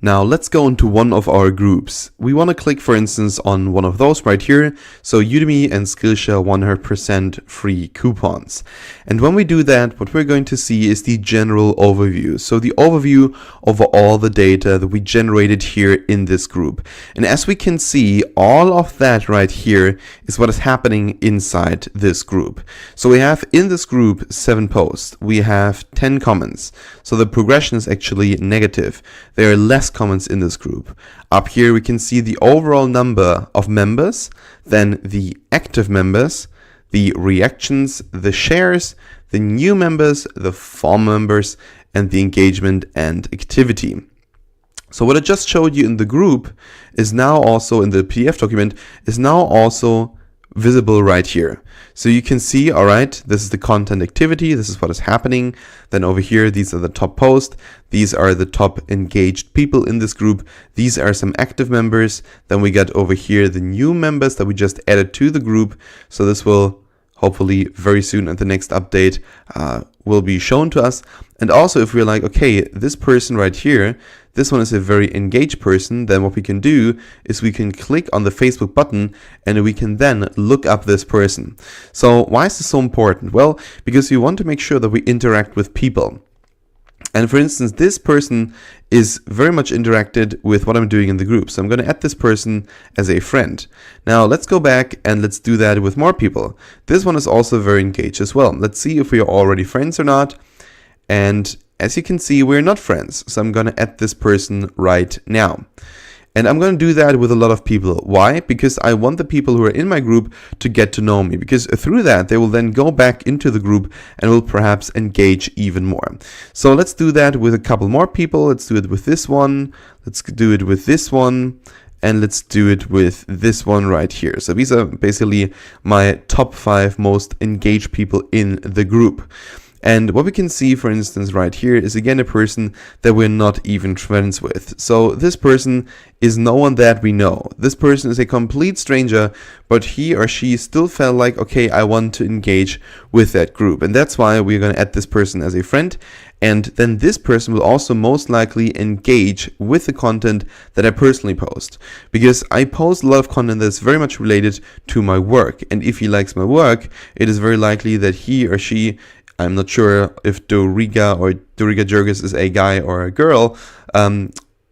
Now let's go into one of our groups. We want to click, for instance, on one of those right here. So Udemy and Skillshare 100% free coupons. And when we do that, what we're going to see is the general overview. So the overview over all the data that we generated here in this group. And as we can see, all of that right here is what is happening inside this group. So we have in this group 7 posts. We have 10 comments. So the progression is actually negative. There are less comments in this group. Up here we can see the overall number of members, then the active members, the reactions, the shares, the new members, the former members, and the engagement and activity. So what I just showed you in the group is now also in the PDF document is now also visible right here. So you can see, all right, this is the content activity. This is what is happening. Then over here, these are the top posts. These are the top engaged people in this group. These are some active members. Then we got over here the new members that we just added to the group. So this will hopefully very soon at the next update will be shown to us. And also if we're like, okay, this person right here, this one is a very engaged person, then what we can do is we can click on the Facebook button and we can then look up this person. So why is this so important? Well, because we want to make sure that we interact with people. And for instance, this person is very much interacted with what I'm doing in the group. So I'm going to add this person as a friend. Now let's go back and let's do that with more people. This one is also very engaged as well. Let's see if we are already friends or not. And as you can see, we're not friends. So I'm going to add this person right now. And I'm going to do that with a lot of people. Why? Because I want the people who are in my group to get to know me. Because through that, they will then go back into the group and will perhaps engage even more. So let's do that with a couple more people. Let's do it with this one. Let's do it with this one. And let's do it with this one right here. So these are basically my top 5 most engaged people in the group. And what we can see, for instance, right here is again a person that we're not even friends with. So this person is no one that we know. This person is a complete stranger, but he or she still felt like, okay, I want to engage with that group. And that's why we're going to add this person as a friend. And then this person will also most likely engage with the content that I personally post. Because I post a lot of content that's very much related to my work. And if he likes my work, it is very likely that he or she, I'm not sure if Doriga or Doriga Jurgis is a guy or a girl,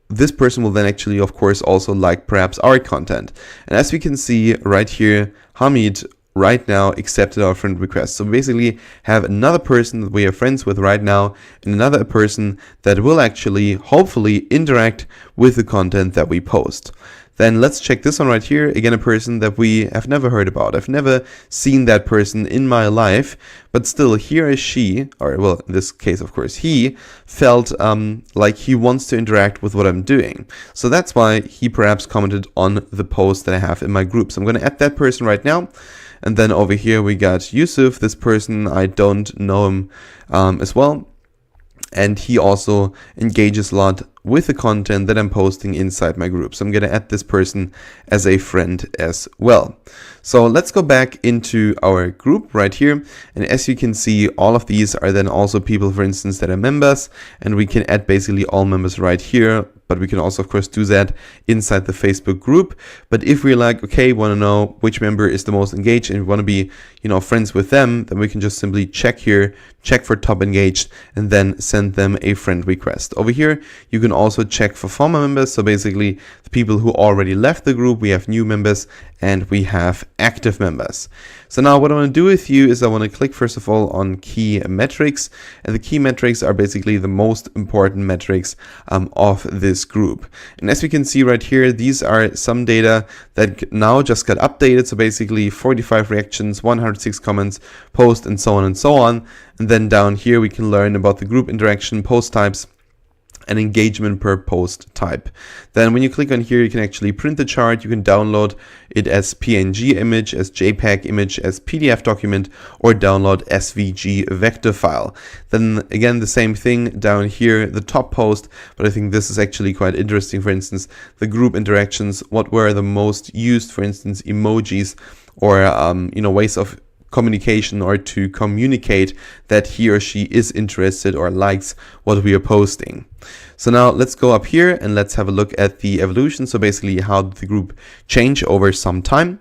this person will then actually, of course, also like perhaps our content. And as we can see right here, Hamid right now accepted our friend request. So we basically have another person that we are friends with right now and another person that will actually hopefully interact with the content that we post. Then let's check this one right here. Again, a person that we have never heard about. I've never seen that person in my life, but still here is she, or well, in this case, of course, he felt like he wants to interact with what I'm doing. So that's why he perhaps commented on the post that I have in my group. So I'm going to add that person right now. And then over here, we got Yusuf, this person, I don't know him as well. And he also engages a lot with the content that I'm posting inside my group. So I'm going to add this person as a friend as well. So let's go back into our group right here. And as you can see, all of these are then also people, for instance, that are members. And we can add basically all members right here. But we can also, of course, do that inside the Facebook group. But if we're like, okay, want to know which member is the most engaged and we want to be, friends with them, then we can just simply check here, check for top engaged, and then send them a friend request. Over here, you can also check for former members. So basically, the people who already left the group, we have new members and we have active members. So now what I want to do with you is I want to click first of all on key metrics, and the key metrics are basically the most important metrics of this group. And as we can see right here, these are some data that now just got updated. So basically 45 reactions, 106 comments, posts, and so on and so on. And then down here we can learn about the group interaction, post types, and engagement per post type. Then when you click on here, you can actually print the chart. You can download it as PNG image, as JPEG image, as PDF document, or download SVG vector file. Then again, the same thing down here, the top post, but I think this is actually quite interesting. For instance, the group interactions, what were the most used, for instance, emojis, or ways of communication or to communicate that he or she is interested or likes what we are posting. So now let's go up here and let's have a look at the evolution. So basically how did the group change over some time.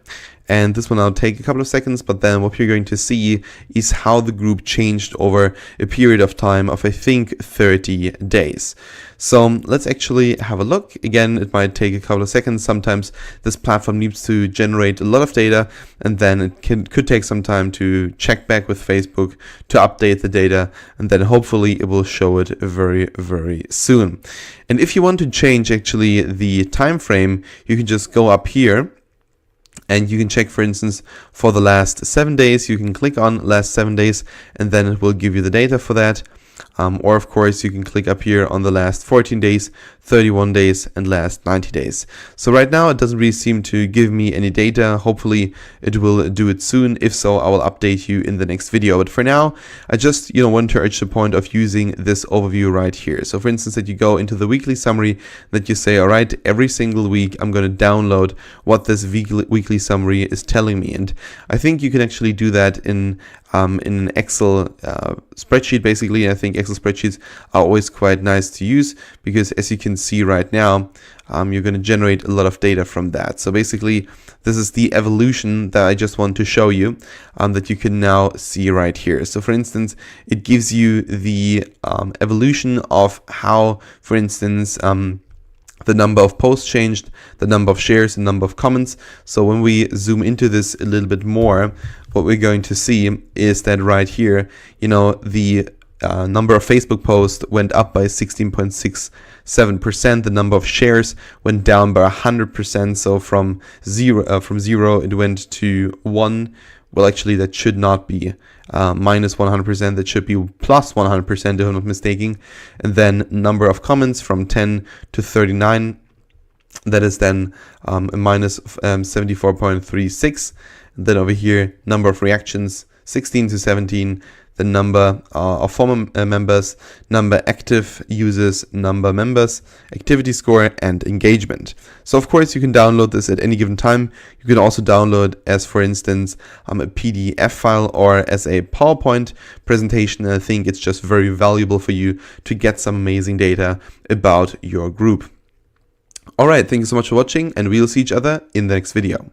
And this will now take a couple of seconds, but then what you're going to see is how the group changed over a period of time of, I think, 30 days. So let's actually have a look. Again, it might take a couple of seconds. Sometimes this platform needs to generate a lot of data, and then it could take some time to check back with Facebook to update the data, and then hopefully it will show it very, very soon. And if you want to change actually the time frame, you can just go up here. And you can check, for instance, for the last 7 days, you can click on last 7 days, and then it will give you the data for that. Or of course, you can click up here on the last 14 days, 31 days, and last 90 days. So right now, it doesn't really seem to give me any data. Hopefully, it will do it soon. If so, I will update you in the next video. But for now, I just want to urge the point of using this overview right here. So for instance, that you go into the weekly summary, that you say, all right, every single week, I'm going to download what this weekly summary is telling me. And I think you can actually do that in an Excel spreadsheet, basically. I think Excel spreadsheets are always quite nice to use because, as you can see right now, you're going to generate a lot of data from that. So basically, this is the evolution that I just want to show you, that you can now see right here. So for instance, it gives you the evolution of how, for instance, the number of posts changed, the number of shares, the number of comments. So when we zoom into this a little bit more, what we're going to see is that right here, the number of Facebook posts went up by 16.67%. The number of shares went down by 100%. So from zero, it went to 1. Well, actually, that should not be minus 100%. That should be plus 100%, if I'm not mistaken. And then number of comments from 10 to 39. That is then a minus 74.36. Then over here, number of reactions, 16 to 17. The number of former members, number active users, number members, activity score, and engagement. So of course you can download this at any given time. You can also download as, for instance, a PDF file or as a PowerPoint presentation. And I think it's just very valuable for you to get some amazing data about your group. All right, thank you so much for watching, and we'll see each other in the next video.